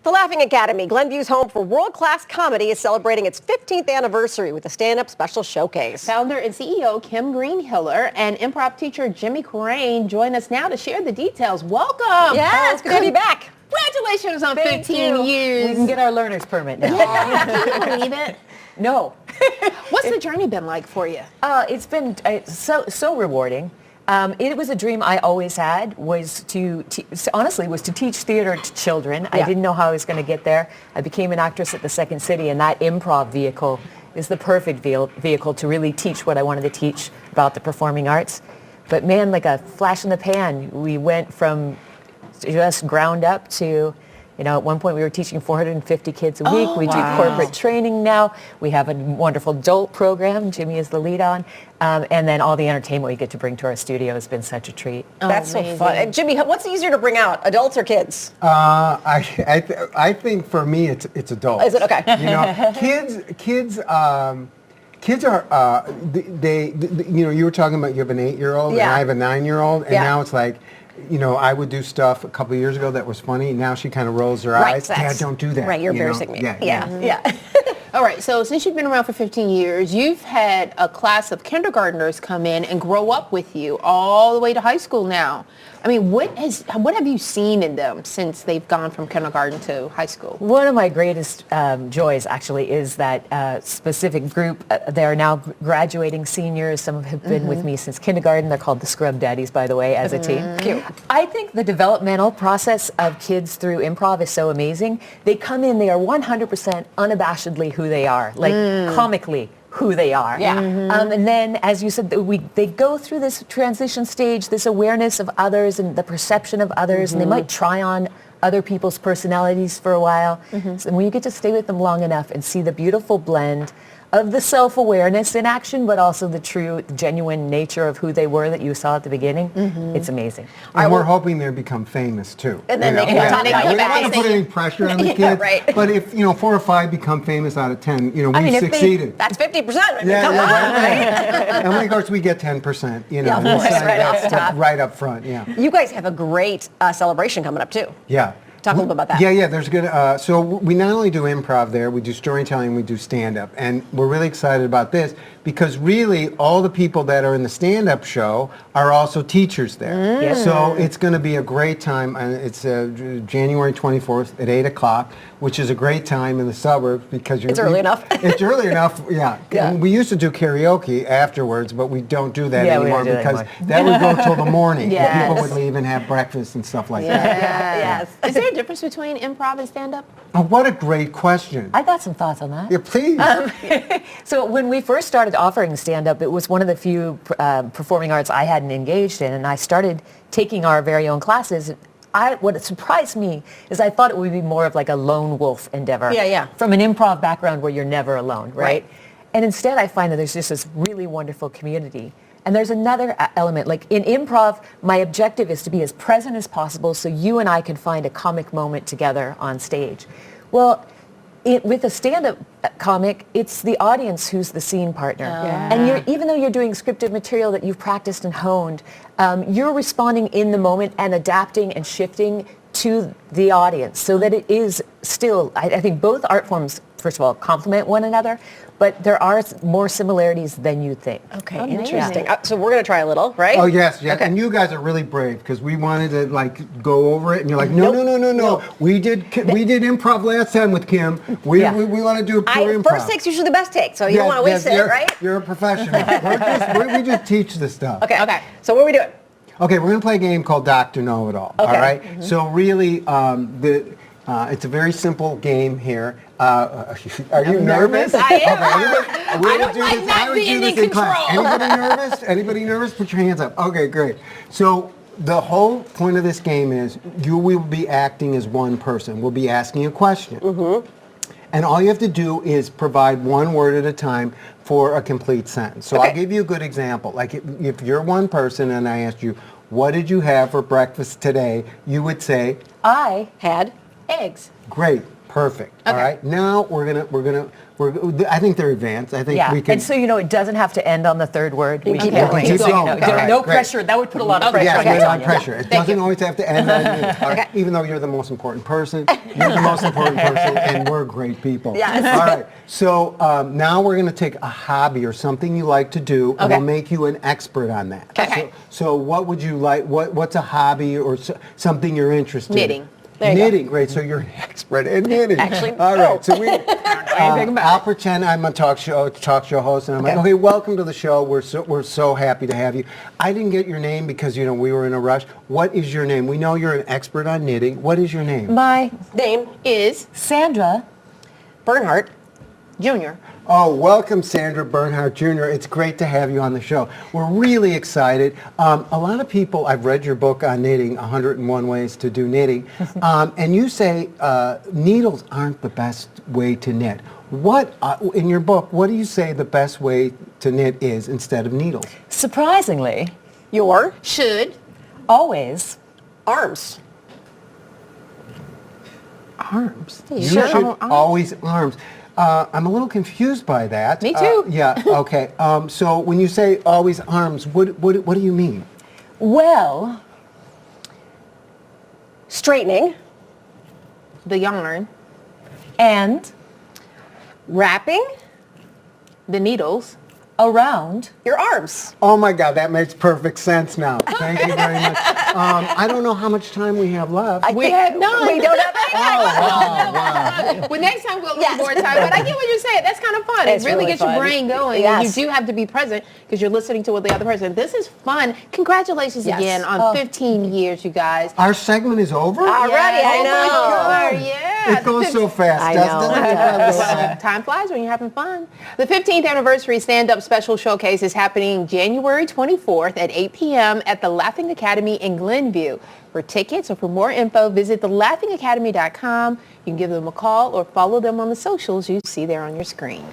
The Laughing Academy, Glenview's home for world-class comedy, is celebrating its 15th anniversary with a stand-up special showcase. Founder and CEO Kim Greene Hiller and improv teacher Jimmy Carrane join us now to share the details. Welcome. Yes, good to be back. Congratulations on 15 years. We can get our learner's permit now. Yeah. Can you believe it? No. What's the journey been like for you? It's been so rewarding. It was a dream I always had, was to teach theater to children. Yeah. I didn't know how I was going to get there. I became an actress at the Second City, and that improv vehicle is the perfect vehicle to really teach what I wanted to teach about the performing arts. But man, like a flash in the pan, we went from just ground up to, at one point we were teaching 450 kids a week. We do corporate training now. We have a wonderful adult program Jimmy is the lead on. And then all the entertainment we get to bring to our studio has been such a treat. That's so fun. And Jimmy, what's easier to bring out, adults or kids? I think for me it's adults. Is it? Okay. Kids are you were talking about you have an 8-year-old and I have a 9-year-old, and now it's like, I would do stuff a couple of years ago that was funny. Now she kind of rolls her eyes. Dad, don't do that. Right, you're embarrassing me. Yeah. All right, so since you've been around for 15 years, you've had a class of kindergartners come in and grow up with you all the way to high school now. I mean, what have you seen in them since they've gone from kindergarten to high school? One of my greatest joys, actually, is that specific group. They are now graduating seniors. Some have been with me since kindergarten. They're called the Scrub Daddies, by the way, as a team. Cute. I think the developmental process of kids through improv is so amazing. They come in, they are 100% unabashedly who they are, like comically who they are. Yeah. And then, as you said, they go through this transition stage, this awareness of others and the perception of others, and they might try on other people's personalities for a while. So when you get to stay with them long enough and see the beautiful blend of the self-awareness in action, but also the true, genuine nature of who they were that you saw at the beginning, it's amazing. And we're hoping they become famous too. And then they can talk about We it don't want to put any pressure on the kids. Right. But if 4 or 5 become famous out of 10, we've succeeded. That's 50%. Come on, right? And of course we get 10%. Yeah, of course, right off the top. Right up front. Yeah. You guys have a great celebration coming up too. Yeah. Talk a little bit about that. Yeah, there's good. So we not only do improv there, we do storytelling, we do stand-up. And we're really excited about this because really all the people that are in the stand-up show are also teachers there. So it's going to be a great time. And it's January 24th at 8 o'clock, which is a great time in the suburbs because it's early enough. It's early enough, yeah. And we used to do karaoke afterwards, but we don't do that anymore because that would go till the morning. Yes. People would leave and have breakfast and stuff like Yes. Is there a difference between improv and stand-up? that. What a great question. I got some thoughts on that. Yeah, please. So when we first started offering stand-up, it was one of the few performing arts I hadn't engaged in, and I started taking our very own classes. What surprised me is I thought it would be more of like a lone wolf endeavor. Yeah. From an improv background where you're never alone, right? And instead I find that there's just this really wonderful community. And there's another element, like in improv, my objective is to be as present as possible so you and I can find a comic moment together on stage. Well, with a stand-up comic, it's the audience who's the scene partner. And even though you're doing scripted material that you've practiced and honed, you're responding in the moment and adapting and shifting to the audience so that it is still, I think both art forms, first of all, complement one another, but there are more similarities than you think. Okay, interesting. So we're going to try a little, right? Oh, yes. Okay. And you guys are really brave because we wanted to go over it and you're like, no. We did improv last time with Kim. We want to do pure improv. First take's usually the best take, so you don't want to waste it, right? You're a professional. we just teach this stuff. Okay. So what are we doing? Okay, we're going to play a game called Dr. Know-It-All. Okay. All right? So really, it's a very simple game here. Are you nervous? I am. I don't like not being in control. Anybody nervous? Put your hands up. Okay, great. So the whole point of this game is you will be acting as one person. We'll be asking a question. And all you have to do is provide one word at a time for a complete sentence. So I'll give you a good example. Like if you're one person and I asked you, what did you have for breakfast today? You would say, I had eggs. Great. Perfect. All Okay. right. Now I think they're advanced. I think Yeah, we can. and so it doesn't have to end on the third word. We keep can going. Keep so, going. All right, no great. pressure. That would put a lot of pressure Yes, on you, we're on Tonya. pressure. It doesn't always have to end on you. All right. Even though you're the most important person, you're the most important person, and we're great people. Yes. All right. So now we're going to take a hobby or something you like to do, and Okay. we'll make you an expert on that. Okay. So what would you like? What's a hobby or something you're interested Knitting. in? There you go. Knitting, great. So you're an expert in knitting. Actually, all right. So anything about I'll pretend I'm a talk show host, and I'm like, okay, welcome to the show. We're so happy to have you. I didn't get your name because we were in a rush. What is your name? We know you're an expert on knitting. What is your name? My Name, Is Sandra. Bernhardt. Junior. Oh, welcome, Sandra Bernhardt Jr. It's great to have you on the show. We're really excited. A lot of people, I've read your book on knitting, 101 Ways to Do Knitting, and you say needles aren't the best way to knit. What, in your book, what do you say the best way to knit is instead of needles? Surprisingly, Your Should. always. arms. Arms. You Sure. should Arms. always arms. I'm a little confused by that. Me too. Yeah, okay. So when you say always arms, what do you mean? Well, Straightening. The yarn. and Wrapping The needles. around. your arms. Oh my God, that makes perfect sense now. Thank you very much. I don't know how much time we have left. We have none. We don't have any. Wow. Well, next time we'll Yes. lose more time. But I get what you're saying. That's kind of fun. It's it really really gets your fun. brain going. Yes. And you do have to be present because you're listening to what the other person. This is fun. Congratulations Yes. again on 15 years, you guys. Our segment is over? Already, I Oh my know. God, yeah. It goes so fast, I doesn't know. it? Well, time flies when you're having fun. The 15th anniversary stand-up special showcase is happening January 24th at 8 p.m. at the Laughing Academy in Glenview. For tickets or for more info, visit thelaughingacademy.com. You can give them a call or follow them on the socials you see there on your screen.